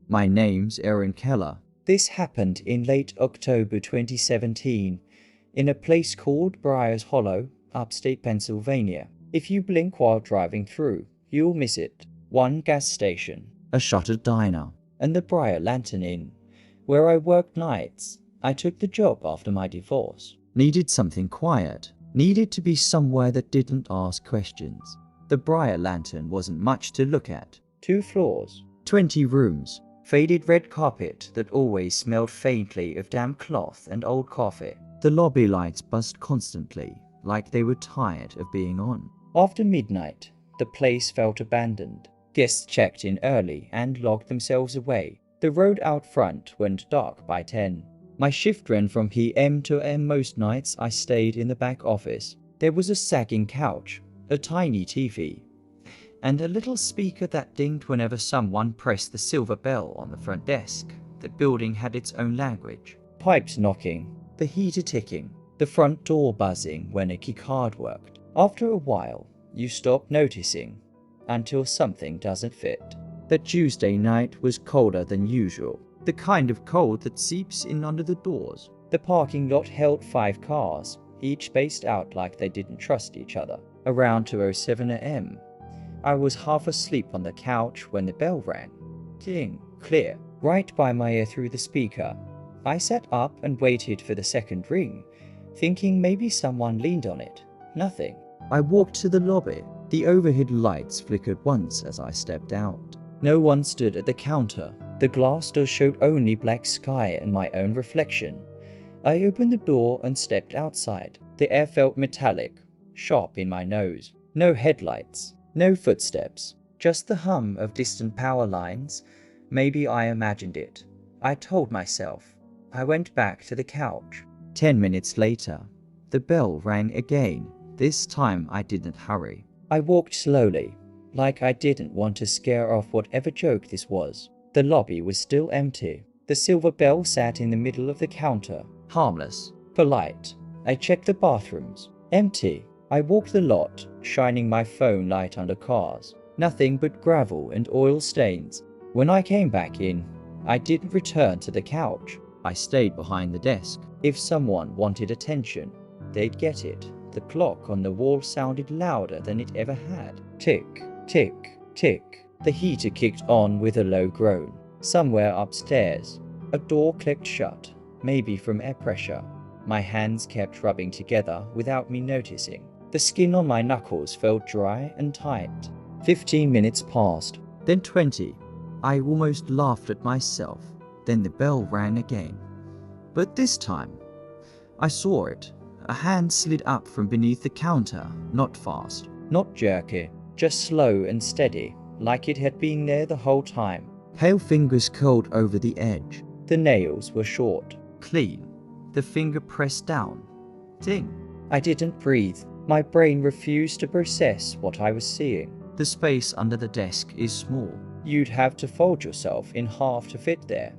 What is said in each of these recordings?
My name's Aaron Keller. This happened in late October 2017 in a place called Briars Hollow, upstate Pennsylvania. If you blink while driving through, you'll miss it. One gas station, a shuttered diner, and the Briar Lantern Inn, where I worked nights. I took the job after my divorce. Needed something quiet. Needed to be somewhere that didn't ask questions. The Briar Lantern wasn't much to look at. 2 floors, 20 rooms, faded red carpet that always smelled faintly of damp cloth and old coffee. The lobby lights buzzed constantly, like they were tired of being on. After midnight, the place felt abandoned. Guests checked in early and locked themselves away. The road out front went dark by 10. My shift ran from PM to AM. Most nights I stayed in the back office. There was a sagging couch, a tiny TV, and a little speaker that dinged whenever someone pressed the silver bell on the front desk. The building had its own language. Pipes knocking, the heater ticking, the front door buzzing when a keycard worked. After a while, you stop noticing, until something doesn't fit. That Tuesday night was colder than usual. The kind of cold that seeps in under the doors. The parking lot held 5 cars, each spaced out like they didn't trust each other. Around 2:07 AM, I was half asleep on the couch when the bell rang. Ding, clear, right by my ear through the speaker. I sat up and waited for the second ring, thinking maybe someone leaned on it. Nothing. I walked to the lobby. The overhead lights flickered once as I stepped out. No one stood at the counter. The glass door showed only black sky and my own reflection. I opened the door and stepped outside. The air felt metallic, sharp in my nose. No headlights, no footsteps, just the hum of distant power lines. Maybe I imagined it. I told myself. I went back to the couch. 10 minutes later, the bell rang again. This time I didn't hurry. I walked slowly, like I didn't want to scare off whatever joke this was. The lobby was still empty. The silver bell sat in the middle of the counter, harmless, polite. I checked the bathrooms. Empty. I walked the lot, shining my phone light under cars. Nothing but gravel and oil stains. When I came back in, I didn't return to the couch. I stayed behind the desk. If someone wanted attention, they'd get it. The clock on the wall sounded louder than it ever had. Tick, tick, tick. The heater kicked on with a low groan. Somewhere upstairs, a door clicked shut, maybe from air pressure. My hands kept rubbing together without me noticing. The skin on my knuckles felt dry and tight. 15 minutes passed, then 20. I almost laughed at myself. Then the bell rang again. But this time, I saw it. A hand slid up from beneath the counter, not fast, not jerky, just slow and steady, like it had been there the whole time. Pale fingers curled over the edge. The nails were short, clean. The finger pressed down. Ding. I didn't breathe. My brain refused to process what I was seeing. The space under the desk is small. You'd have to fold yourself in half to fit there.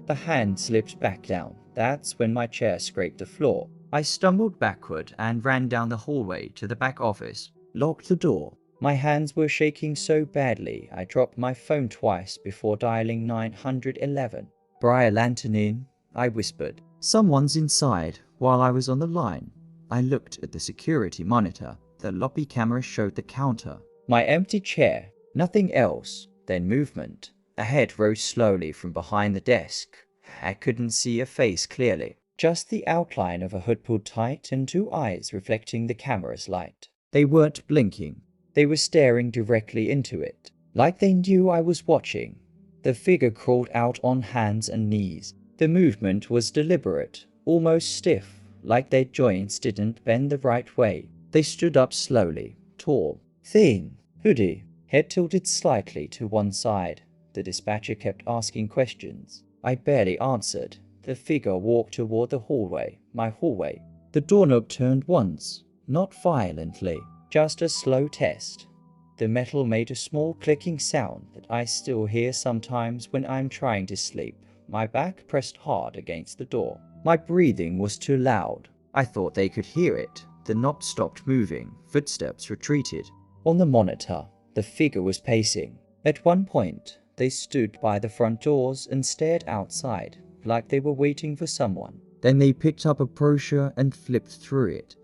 The hand slipped back down. That's when my chair scraped the floor. I stumbled backward and ran down the hallway to the back office, locked the door. My hands were shaking so badly I dropped my phone twice before dialing 911. Briar Lantern Inn, I whispered. Someone's inside. While I was on the line, I looked at the security monitor. The lobby camera showed the counter. My empty chair, nothing else. Then movement. A head rose slowly from behind the desk. I couldn't see a face clearly. Just the outline of a hood pulled tight and 2 eyes reflecting the camera's light. They weren't blinking. They were staring directly into it, like they knew I was watching. The figure crawled out on hands and knees. The movement was deliberate, almost stiff, like their joints didn't bend the right way. They stood up slowly, tall, thin, hoodie, head tilted slightly to one side. The dispatcher kept asking questions. I barely answered. The figure walked toward the hallway, my hallway. The doorknob turned once, not violently, just a slow test. The metal made a small clicking sound that I still hear sometimes when I'm trying to sleep. My back pressed hard against the door. My breathing was too loud. I thought they could hear it. The knob stopped moving. Footsteps retreated. On the monitor, the figure was pacing. At one point, They stood by the front doors and stared outside, like they were waiting for someone. Then they picked up a brochure and flipped through it.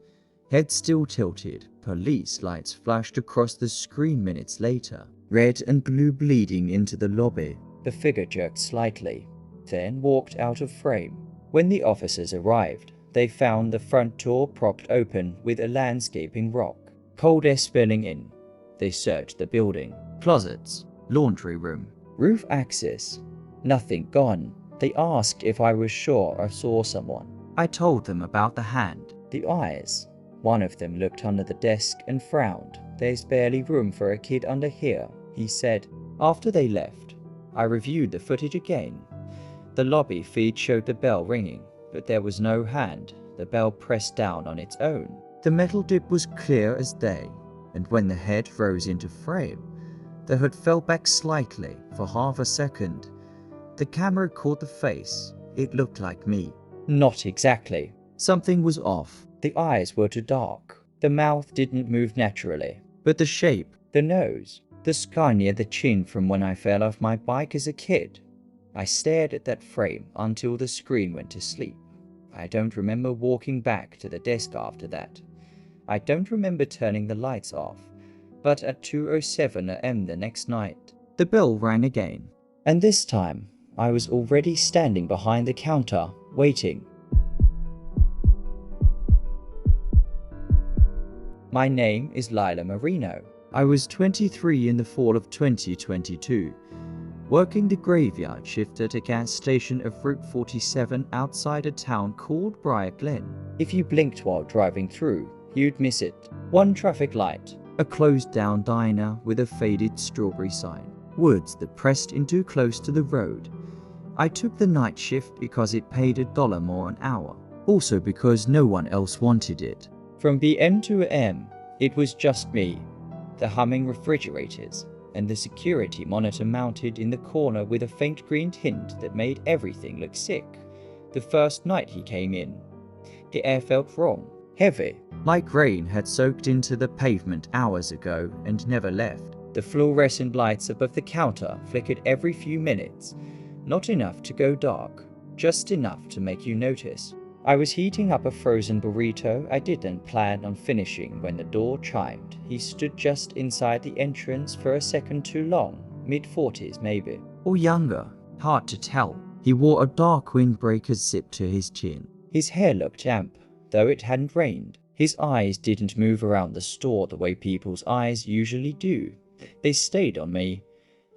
Head still tilted, police lights flashed across the screen minutes later, red and blue bleeding into the lobby. The figure jerked slightly, then walked out of frame. When the officers arrived, they found the front door propped open with a landscaping rock, cold air spilling in. They searched the building. Closets, laundry room, roof access. Nothing gone. They asked if I was sure I saw someone. I told them about the hand, the eyes. One of them looked under the desk and frowned. There's barely room for a kid under here, he said. After they left, I reviewed the footage again. The lobby feed showed the bell ringing, but there was no hand. The bell pressed down on its own. The metal dip was clear as day, and when the head rose into frame, the hood fell back slightly for half a second. The camera caught the face. It looked like me. Not exactly. Something was off. The eyes were too dark. The mouth didn't move naturally. But the shape, the nose, the scar near the chin from when I fell off my bike as a kid. I stared at that frame until the screen went to sleep. I don't remember walking back to the desk after that. I don't remember turning the lights off. But at 2:07 a.m. the next night, the bell rang again. And this time, I was already standing behind the counter, waiting. My name is Lila Marino. I was 23 in the fall of 2022, working the graveyard shift at a gas station of Route 47 outside a town called Briar Glen. If you blinked while driving through, you'd miss it. One traffic light, a closed-down diner with a faded strawberry sign, woods that pressed in too close to the road. I took the night shift because it paid $1 more an hour, also because no one else wanted it. From PM to AM, it was just me, the humming refrigerators, and the security monitor mounted in the corner with a faint green tint that made everything look sick. The first night he came in, the air felt wrong, heavy, like rain had soaked into the pavement hours ago and never left. The fluorescent lights above the counter flickered every few minutes, not enough to go dark, just enough to make you notice. I was heating up a frozen burrito I didn't plan on finishing when the door chimed. He stood just inside the entrance for a second too long, mid-40s maybe, or younger, hard to tell. He wore a dark windbreaker zip to his chin. His hair looked damp, though it hadn't rained. His eyes didn't move around the store the way people's eyes usually do. They stayed on me.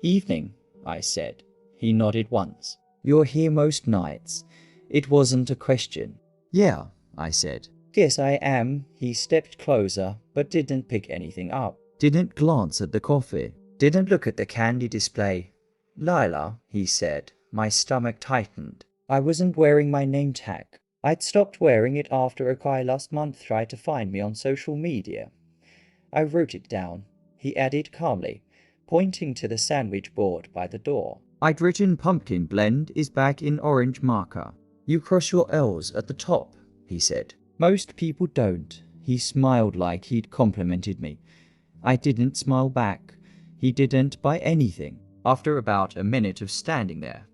Evening, I said. He nodded once. You're here most nights. It wasn't a question. Yeah, I said. Yes, I am. He stepped closer, but didn't pick anything up. Didn't glance at the coffee. Didn't look at the candy display. Lila, he said. My stomach tightened. I wasn't wearing my name tag. I'd stopped wearing it after a guy last month tried to find me on social media. I wrote it down, he added calmly, pointing to the sandwich board by the door. I'd written pumpkin blend is back in orange marker. You cross your L's at the top, he said. Most people don't. He smiled like he'd complimented me. I didn't smile back. He didn't buy anything. After about a minute of standing there,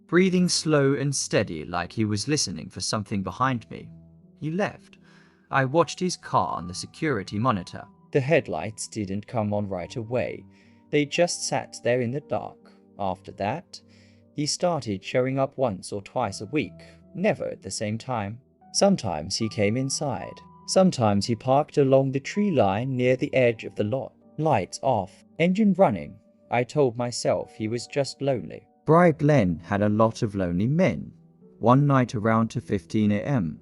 breathing slow and steady like he was listening for something behind me, he left. I watched his car on the security monitor. The headlights didn't come on right away. They just sat there in the dark. After that, he started showing up once or twice a week, never at the same time. Sometimes he came inside. Sometimes he parked along the tree line near the edge of the lot. Lights off, engine running. I told myself he was just lonely. Briar Glen had a lot of lonely men. One night around 2:15 a.m.,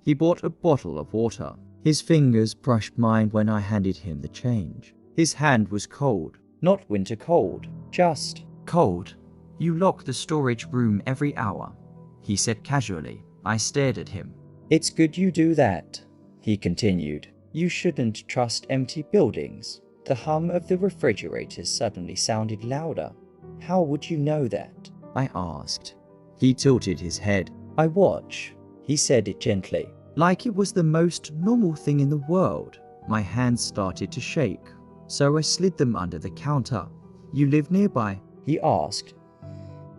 he bought a bottle of water. His fingers brushed mine when I handed him the change. His hand was cold, not winter cold, just cold. You lock the storage room every hour, he said casually. I stared at him. It's good you do that, he continued. You shouldn't trust empty buildings. The hum of the refrigerators suddenly sounded louder. How would you know that? I asked. He tilted his head. I watch. He said it gently, like it was the most normal thing in the world. My hands started to shake, so I slid them under the counter. You live nearby? he asked.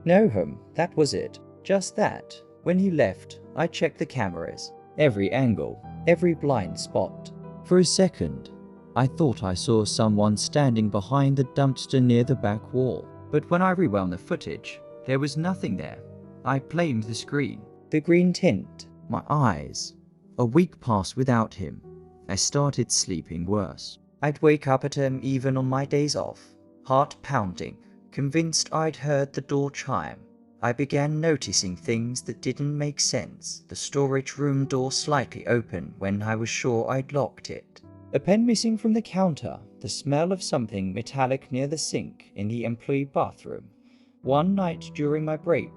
No, that was it. Just that. When he left, I checked the cameras. Every angle, every blind spot. For a second, I thought I saw someone standing behind the dumpster near the back wall. But when I rewound the footage, there was nothing there. I blamed the screen. The green tint. My eyes. A week passed without him. I started sleeping worse. I'd wake up at him even on my days off. Heart pounding. Convinced I'd heard the door chime. I began noticing things that didn't make sense. The storage room door slightly open when I was sure I'd locked it. A pen missing from the counter. The smell of something metallic near the sink in the employee bathroom. One night during my break,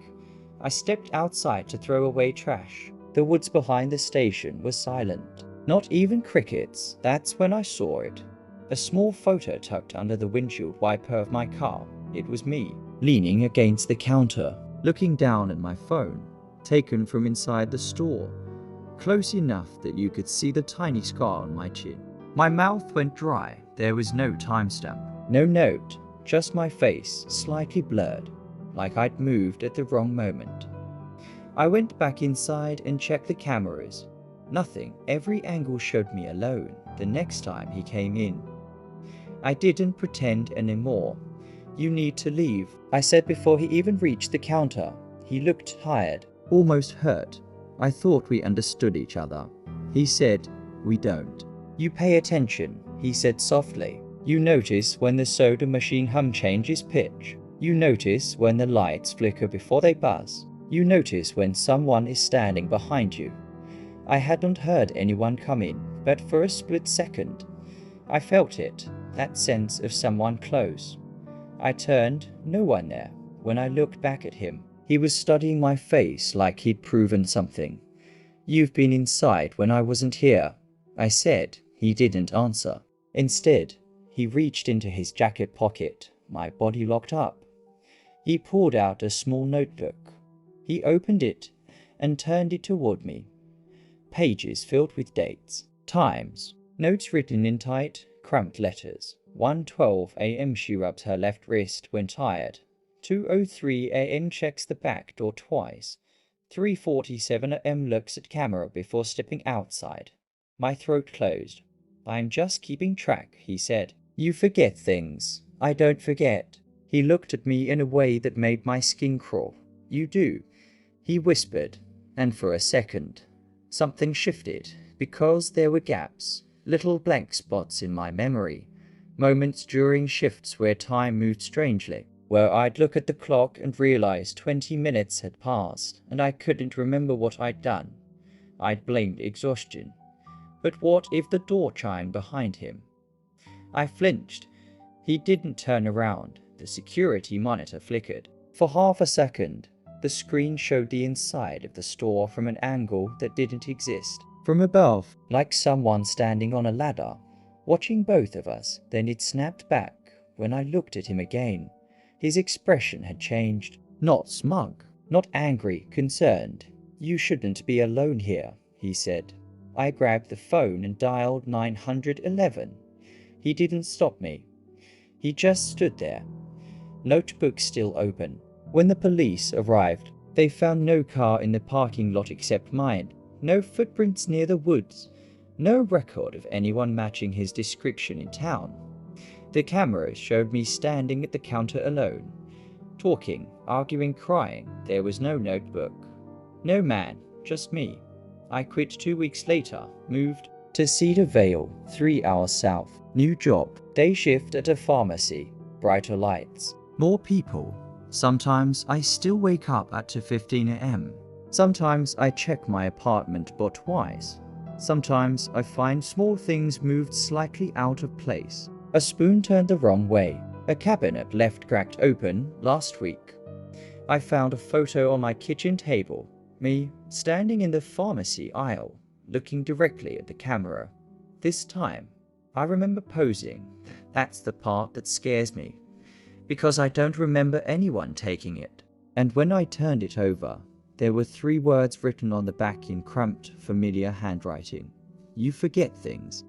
I stepped outside to throw away trash. The woods behind the station was silent. Not even crickets. That's when I saw it. A small photo tucked under the windshield wiper of my car. It was me, leaning against the counter, looking down at my phone, taken from inside the store, close enough that you could see the tiny scar on my chin. My mouth went dry. There was no timestamp, no note, just my face, slightly blurred, like I'd moved at the wrong moment. I went back inside and checked the cameras. Nothing. Every angle showed me alone the next time he came in. I didn't pretend anymore. You need to leave, I said before he even reached the counter. He looked tired, almost hurt. I thought we understood each other. He said, we don't. You pay attention, he said softly. You notice when the soda machine hum changes pitch. You notice when the lights flicker before they buzz. You notice when someone is standing behind you. I hadn't heard anyone come in, but for a split second, I felt it, that sense of someone close. I turned, no one there. When I looked back at him, he was studying my face like he'd proven something. You've been inside when I wasn't here, I said. He didn't answer. Instead, he reached into his jacket pocket. My body locked up. He pulled out a small notebook. He opened it and turned it toward me. Pages filled with dates, times, notes written in tight, cramped letters. 1:12 a.m. she rubs her left wrist when tired. 2:03 a.m. checks the back door twice. 3:47 a.m. looks at camera before stepping outside. My throat closed. I'm just keeping track, he said. You forget things. I don't forget. He looked at me in a way that made my skin crawl. You do, he whispered, and for a second, something shifted, because there were gaps, little blank spots in my memory. Moments during shifts where time moved strangely, where I'd look at the clock and realize 20 minutes had passed, and I couldn't remember what I'd done. I'd blamed exhaustion. But what if the door chimed behind him? I flinched. He didn't turn around. The security monitor flickered. For half a second, the screen showed the inside of the store from an angle that didn't exist. From above, like someone standing on a ladder, watching both of us. Then it snapped back when I looked at him again. His expression had changed. Not smug, not angry, concerned. You shouldn't be alone here, he said. I grabbed the phone and dialed 911. He didn't stop me. He just stood there, notebook still open. When the police arrived, they found no car in the parking lot except mine, no footprints near the woods, no record of anyone matching his description in town. The cameras showed me standing at the counter alone, talking, arguing, crying. There was no notebook, no man, just me. I quit 2 weeks later, moved to Cedar Vale, 3 hours south. New job, day shift at a pharmacy, brighter lights, more people. Sometimes I still wake up at 2:15 a.m. Sometimes I check my apartment but twice. Sometimes I find small things moved slightly out of place. A spoon turned the wrong way. A cabinet left cracked open last week. I found a photo on my kitchen table. Me standing in the pharmacy aisle, looking directly at the camera. This time, I remember posing. That's the part that scares me, because I don't remember anyone taking it. And when I turned it over, there were 3 words written on the back in cramped, familiar handwriting. You forget things.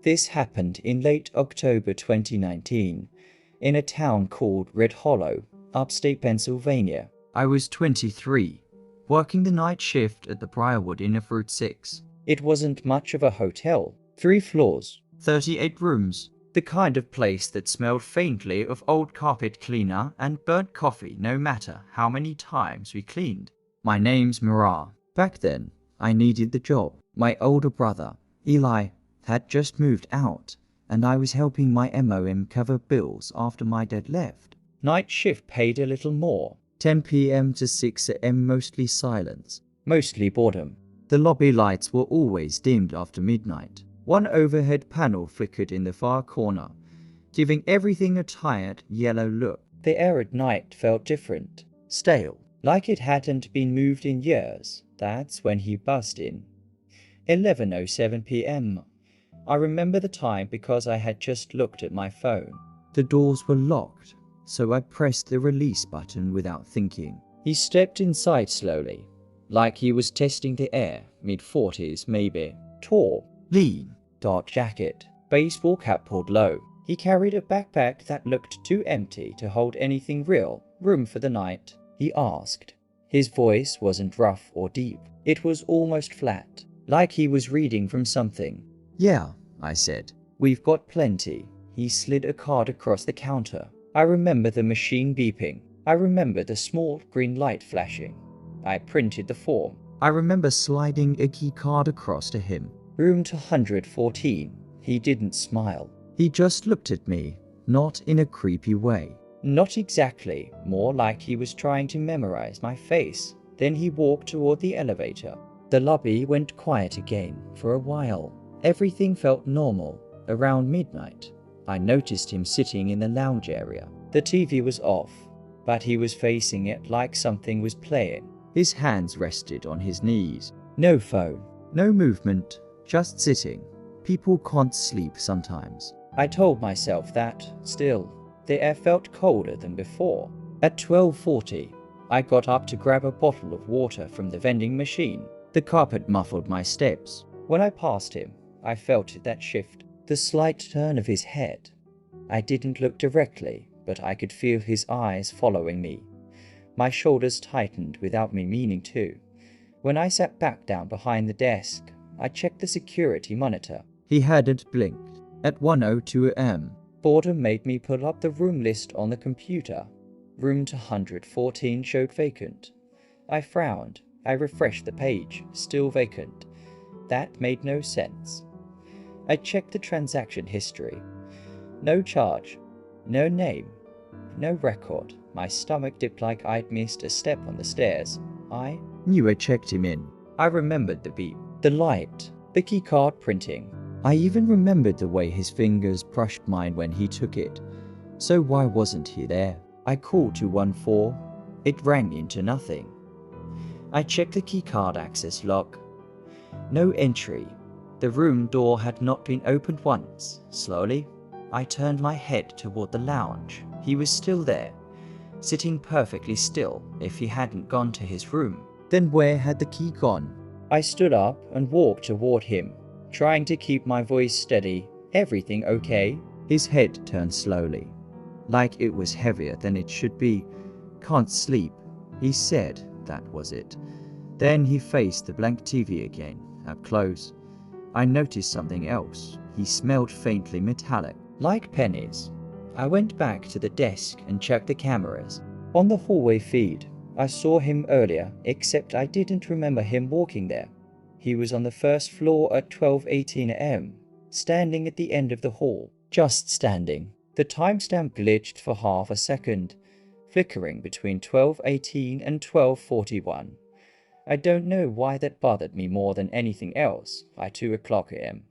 This happened in late October 2019 in a town called Red Hollow, upstate Pennsylvania. I was 23, working the night shift at the Briarwood Inn of Route 6. It wasn't much of a hotel. 3 floors, 38 rooms. The kind of place that smelled faintly of old carpet cleaner and burnt coffee no matter how many times we cleaned. My name's Murrah. Back then, I needed the job. My older brother, Eli, had just moved out, and I was helping my MOM cover bills after my dad left. Night shift paid a little more. 10 p.m. to 6 a.m. mostly silence, mostly boredom. The lobby lights were always dimmed after midnight. One overhead panel flickered in the far corner, giving everything a tired, yellow look. The air at night felt different, stale, like it hadn't been moved in years. That's when he buzzed in. 11:07 p.m. I remember the time because I had just looked at my phone. The doors were locked, so I pressed the release button without thinking. He stepped inside slowly, like he was testing the air, mid-40s maybe. Tall, lean, dark jacket, baseball cap pulled low. He carried a backpack that looked too empty to hold anything real. Room for the night? He asked. His voice wasn't rough or deep. It was almost flat, like he was reading from something. Yeah, I said. We've got plenty. He slid a card across the counter. I remember the machine beeping. I remember the small green light flashing. I printed the form. I remember sliding a key card across to him. Room 214. He didn't smile. He just looked at me, not in a creepy way. Not exactly, more like he was trying to memorize my face. Then he walked toward the elevator. The lobby went quiet again for a while. Everything felt normal. Around midnight, I noticed him sitting in the lounge area. The TV was off, but he was facing it like something was playing. His hands rested on his knees. No phone, no movement, just sitting. People can't sleep sometimes. I told myself that. Still, the air felt colder than before. At 12:40, I got up to grab a bottle of water from the vending machine. The carpet muffled my steps. When I passed him, I felt that shift, the slight turn of his head. I didn't look directly, but I could feel his eyes following me. My shoulders tightened without me meaning to. When I sat back down behind the desk, I checked the security monitor. He hadn't blinked. At 1:02 a.m., boredom made me pull up the room list on the computer. Room 214 showed vacant. I frowned. I refreshed the page, still vacant. That made no sense. I checked the transaction history. No charge, no name, no record. My stomach dipped like I'd missed a step on the stairs. I knew I checked him in. I remembered the beep, the light, the keycard printing. I even remembered the way his fingers brushed mine when he took it. So why wasn't he there? I called 214. It rang into nothing. I checked the keycard access log. No entry. The room door had not been opened once. Slowly, I turned my head toward the lounge. He was still there, sitting perfectly still if he hadn't gone to his room. Then where had the key gone? I stood up and walked toward him, trying to keep my voice steady. Everything okay? His head turned slowly, like it was heavier than it should be. Can't sleep, he said. That was it. Then he faced the blank TV again, up close. I noticed something else. He smelled faintly metallic, like pennies. I went back to the desk and checked the cameras. On the hallway feed, I saw him earlier, except I didn't remember him walking there. He was on the first floor at 12:18 a.m., standing at the end of the hall, just standing. The timestamp glitched for half a second, flickering between 12:18 and 12:41. I don't know why that bothered me more than anything else. By 2 o'clock a.m.,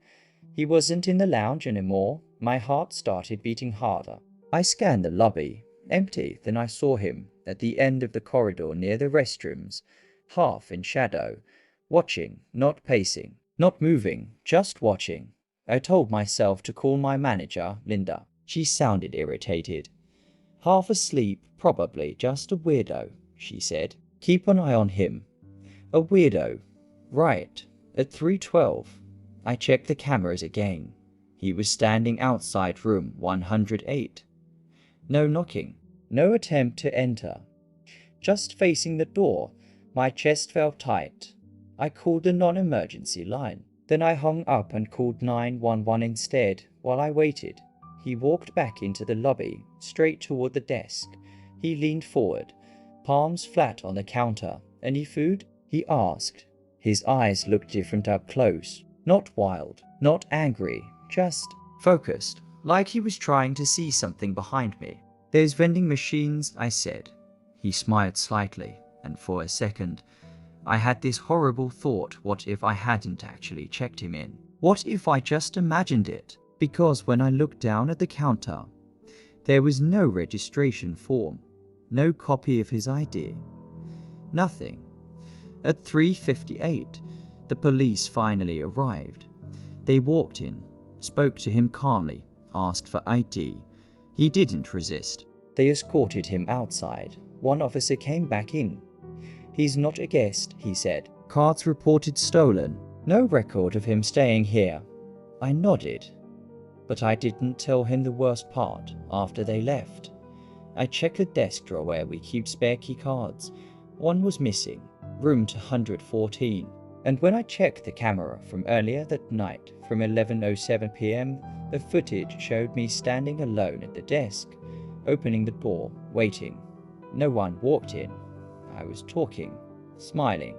he wasn't in the lounge anymore. My heart started beating harder. I scanned the lobby. Empty. Then I saw him at the end of the corridor near the restrooms, half in shadow, watching, not pacing, not moving, just watching. I told myself to call my manager, Linda. She sounded irritated. Half asleep, probably just a weirdo, she said. Keep an eye on him. A weirdo. Right. At 3:12, I checked the cameras again. He was standing outside room 108. No knocking, no attempt to enter. Just facing the door, my chest felt tight. I called the non-emergency line. Then I hung up and called 911 instead while I waited. He walked back into the lobby, straight toward the desk. He leaned forward, palms flat on the counter. "Any food?" he asked. His eyes looked different up close. Not wild, not angry, just focused, like he was trying to see something behind me. "There's vending machines," I said. He smiled slightly, and for a second, I had this horrible thought: what if I hadn't actually checked him in? What if I just imagined it? Because when I looked down at the counter, there was no registration form, no copy of his ID, nothing. At 3:58, the police finally arrived. They walked in, spoke to him calmly, asked for ID. He didn't resist. They escorted him outside. One officer came back in. "He's not a guest," he said. "Cards reported stolen. No record of him staying here." I nodded, but I didn't tell him the worst part. After they left, I checked the desk drawer where we keep spare key cards. One was missing, room 114. And when I checked the camera from earlier that night, from 11:07 p.m., the footage showed me standing alone at the desk, opening the door, waiting. No one walked in. I was talking, smiling,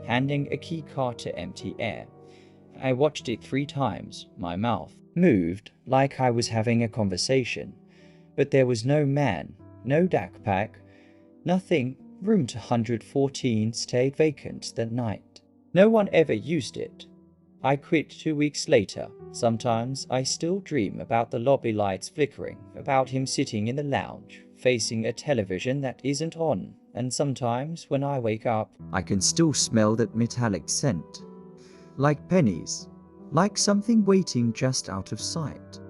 handing a key card to empty air. I watched it 3 times. My mouth moved like I was having a conversation. But there was no man, no backpack, nothing. Room 214 stayed vacant that night. No one ever used it. I quit 2 weeks later. Sometimes I still dream about the lobby lights flickering, about him sitting in the lounge, facing a television that isn't on. And sometimes when I wake up, I can still smell that metallic scent. Like pennies. Like something waiting just out of sight.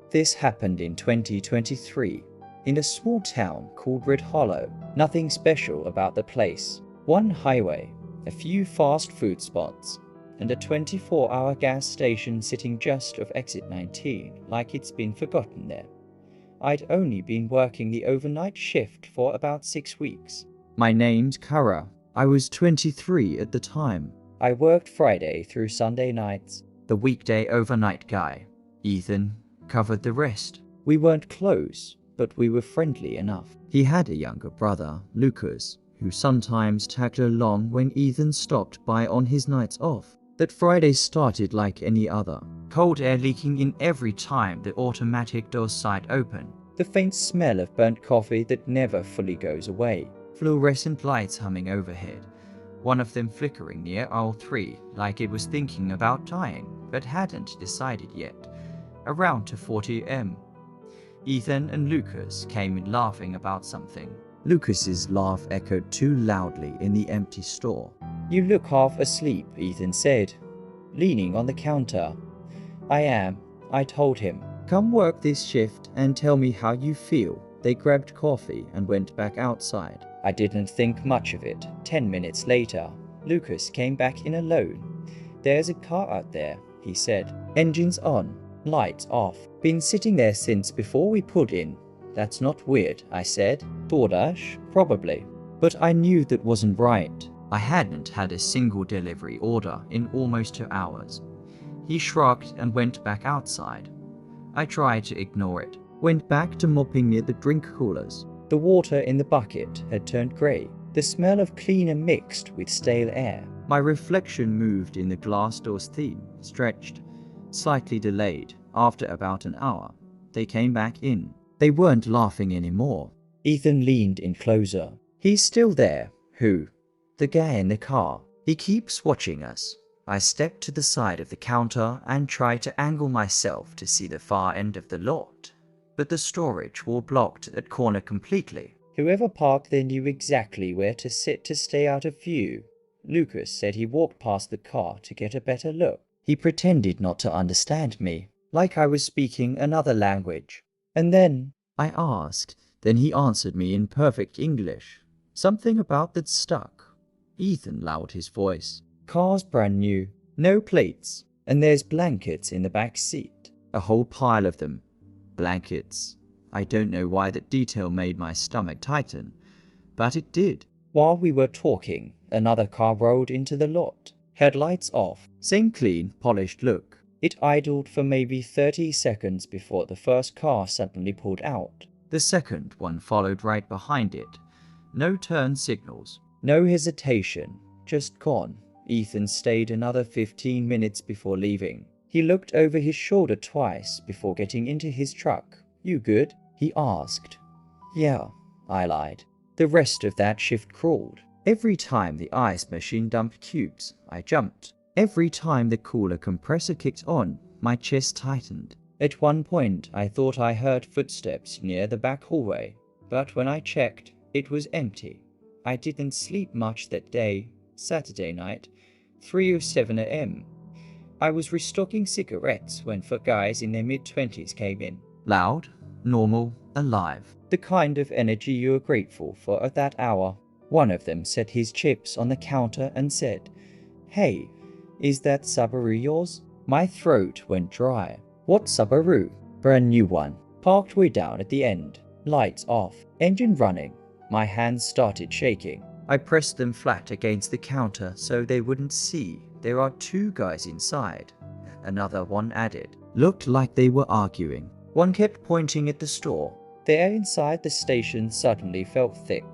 This happened in 2023, in a small town called Red Hollow. Nothing special about the place. One highway, a few fast food spots, and a 24-hour gas station sitting just off exit 19, like it's been forgotten there. I'd only been working the overnight shift for about 6 weeks. My name's Kara. I was 23 at the time. I worked Friday through Sunday nights. The weekday overnight guy, Ethan, covered the rest. We weren't close, but we were friendly enough. He had a younger brother, Lucas, who sometimes tagged along when Ethan stopped by on his nights off. That Friday started like any other. Cold air leaking in every time the automatic doors side open. The faint smell of burnt coffee that never fully goes away. Fluorescent lights humming overhead. One of them flickering near aisle 3 like it was thinking about dying, but hadn't decided yet. Around 2:40 am. Ethan and Lucas came in laughing about something. Lucas's laugh echoed too loudly in the empty store. "You look half asleep," Ethan said, leaning on the counter. "I am," I told him. "Come work this shift and tell me how you feel." They grabbed coffee and went back outside. I didn't think much of it. 10 minutes later, Lucas came back in alone. "There's a car out there," he said. "Engines on, lights off. Been sitting there since before we pulled in." "That's not weird," I said. "DoorDash? Probably." But I knew that wasn't right. I hadn't had a single delivery order in almost 2 hours. He shrugged and went back outside. I tried to ignore it. Went back to mopping near the drink coolers. The water in the bucket had turned grey. The smell of cleaner mixed with stale air. My reflection moved in the glass door's theme, stretched, slightly delayed. After about an hour, they came back in. They weren't laughing anymore. Ethan leaned in closer. "He's still there." "Who?" "The guy in the car. He keeps watching us." I stepped to the side of the counter and tried to angle myself to see the far end of the lot, but the storage wall blocked that corner completely. "Whoever parked there knew exactly where to sit to stay out of view." Lucas said he walked past the car to get a better look. He pretended not to understand me, like I was speaking another language. "And then?" I asked. Then he answered me in perfect English. Something about that stuck. Ethan lowered his voice. "Car's brand new, no plates, and there's blankets in the back seat. A whole pile of them. Blankets." I don't know why that detail made my stomach tighten, but it did. While we were talking, another car rolled into the lot. Headlights off, same clean, polished look. It idled for maybe 30 seconds before the first car suddenly pulled out. The second one followed right behind it. No turn signals, no hesitation, just gone. Ethan stayed another 15 minutes before leaving. He looked over his shoulder twice before getting into his truck. "You good?" he asked. "Yeah," I lied. The rest of that shift crawled. Every time the ice machine dumped cubes, I jumped. Every time the cooler compressor kicked on, my chest tightened. At one point, I thought I heard footsteps near the back hallway, but when I checked, it was empty. I didn't sleep much that day. Saturday night, 3:07 am. I was restocking cigarettes when 4 guys in their mid-20s came in. Loud, normal, alive. The kind of energy you are grateful for at that hour. One of them set his chips on the counter and said, "Hey, is that Subaru yours?" My throat went dry. "What Subaru?" "Brand new one. Parked way down at the end. Lights off. Engine running." My hands started shaking. I pressed them flat against the counter so they wouldn't see. "There are 2 guys inside." Another one added. Looked like they were arguing. One kept pointing at the store. The air inside the station suddenly felt thick,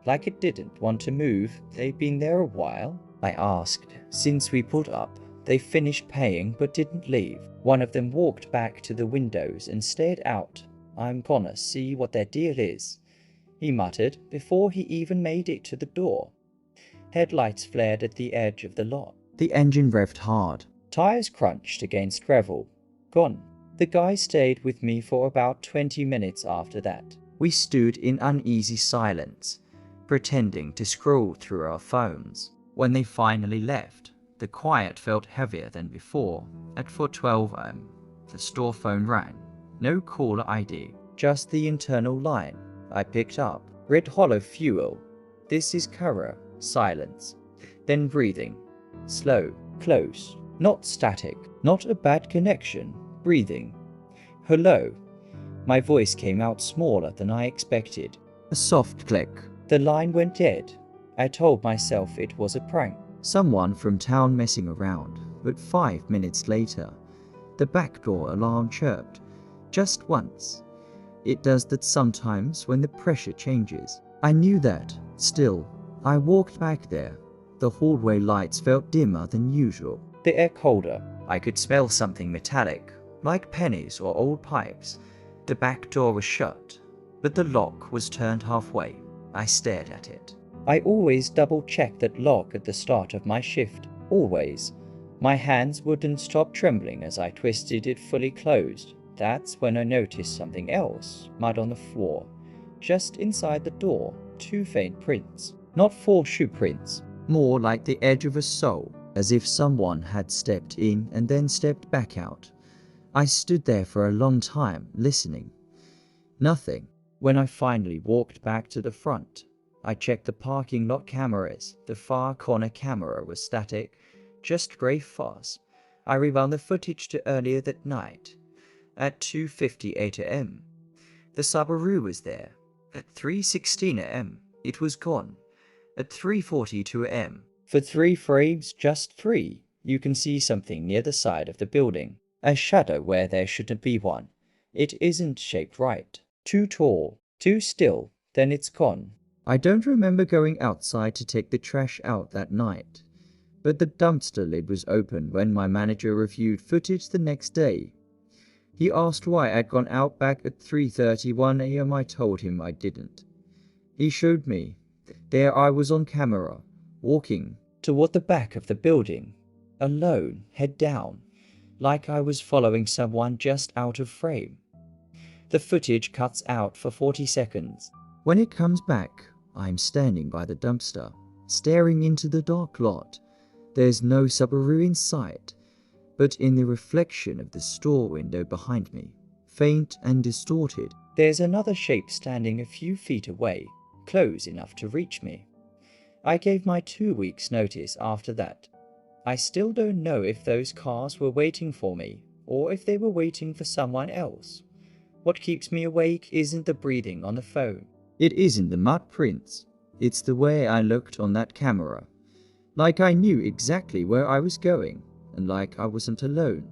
like it didn't want to move. "They've been there a while?" I asked. "Since we pulled up." They finished paying but didn't leave. One of them walked back to the windows and stared out. "I'm gonna see what their deal is," he muttered before he even made it to the door. Headlights flared at the edge of the lot. The engine revved hard. Tires crunched against gravel. Gone. The guy stayed with me for about 20 minutes after that. We stood in uneasy silence, pretending to scroll through our phones. When they finally left, the quiet felt heavier than before. At 4:12 am, the store phone rang. No caller ID, just the internal line. I picked up. Red hollow fuel. This is Kara. Silence. Then breathing. Slow. Close. Not static. Not a bad connection. Breathing. Hello. My voice came out smaller than I expected. A soft click. The line went dead. I told myself it was a prank. Someone from town messing around. But 5 minutes later, the back door alarm chirped. Just once. It does that sometimes when the pressure changes. I knew that. Still, I walked back there. The hallway lights felt dimmer than usual. The air colder. I could smell something metallic, like pennies or old pipes. The back door was shut, but the lock was turned halfway. I stared at it. I always double-check that lock at the start of my shift. Always. My hands wouldn't stop trembling as I twisted it fully closed. That's when I noticed something else. Mud on the floor. Just inside the door. 2 faint prints. Not 4 shoe prints. More like the edge of a sole, as if someone had stepped in and then stepped back out. I stood there for a long time, listening. Nothing. When I finally walked back to the front, I checked the parking lot cameras. The far corner camera was static, just grey fuzz. I rewound the footage to earlier that night. At 2:58 a.m. The Subaru was there. At 3:16 a.m. it was gone. At 3:42 a.m. for 3 frames, just 3, you can see something near the side of the building. A shadow where there shouldn't be one. It isn't shaped right. Too tall, too still, then it's gone. I don't remember going outside to take the trash out that night, but the dumpster lid was open when my manager reviewed footage the next day. He asked why I'd gone out back at 3:31 a.m. I told him I didn't. He showed me. There I was on camera, walking toward the back of the building, alone, head down, like I was following someone just out of frame. The footage cuts out for 40 seconds. When it comes back, I'm standing by the dumpster, staring into the dark lot. There's no Subaru in sight, but in the reflection of the store window behind me, faint and distorted, there's another shape standing a few feet away, close enough to reach me. I gave my 2 weeks' notice after that. I still don't know if those cars were waiting for me, or if they were waiting for someone else. What keeps me awake isn't the breathing on the phone. It isn't the mud prints. It's the way I looked on that camera. Like I knew exactly where I was going, and like I wasn't alone.